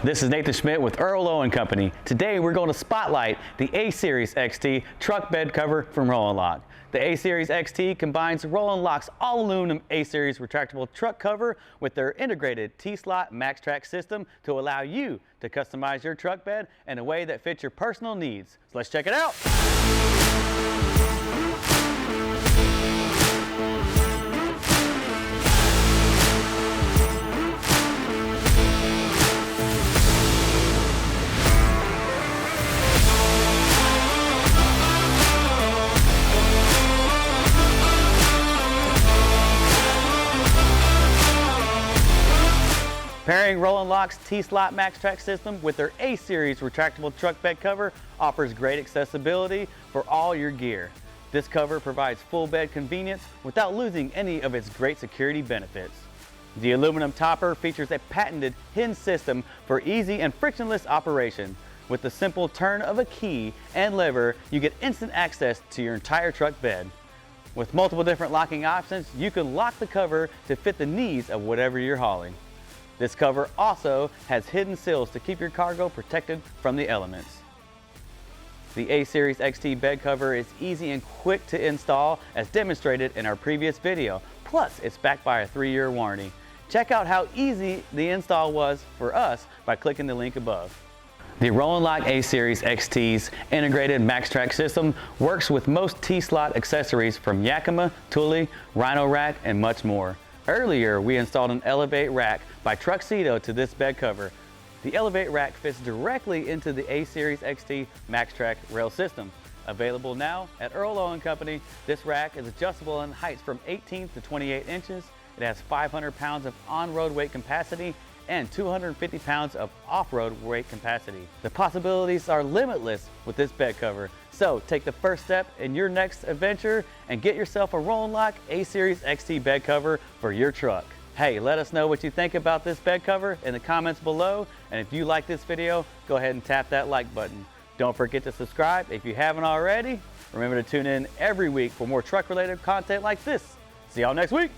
This is Nathan Schmidt with Earl, Owen Company. Today we're going to spotlight the A-Series XT truck bed cover from Roll & Lock. The A-Series XT combines Roll & Lock's all-aluminum A-Series retractable truck cover with their integrated T-Slot MaxTrack system to allow you to customize your truck bed in a way that fits your personal needs. So let's check it out. Pairing Roll & Lock's T-Slot MaxTrack system with their A-Series retractable truck bed cover offers great accessibility for all your gear. This cover provides full bed convenience without losing any of its great security benefits. The aluminum topper features a patented hinge system for easy and frictionless operation. With the simple turn of a key and lever, you get instant access to your entire truck bed. With multiple different locking options, you can lock the cover to fit the needs of whatever you're hauling. This cover also has hidden seals to keep your cargo protected from the elements. The A-Series XT bed cover is easy and quick to install as demonstrated in our previous video. Plus, it's backed by a 3-year warranty. Check out how easy the install was for us by clicking the link above. The Roll & Lock A-Series XT's integrated MaxTrack system works with most T-Slot accessories from Yakima, Thule, Rhino Rack, and much more. Earlier, we installed an Elevate rack by Truxedo to this bed cover. The Elevate rack fits directly into the A-Series XT MaxTrack rail system. Available now at Earl Owen Company, this rack is adjustable in heights from 18 to 28 inches. It has 500 pounds of on-road weight capacity and 250 pounds of off-road weight capacity. The possibilities are limitless with this bed cover. So take the first step in your next adventure and get yourself a Roll & Lock A-Series XT bed cover for your truck. Hey, let us know what you think about this bed cover in the comments below. And if you like this video, go ahead and tap that like button. Don't forget to subscribe if you haven't already. Remember to tune in every week for more truck-related content like this. See y'all next week.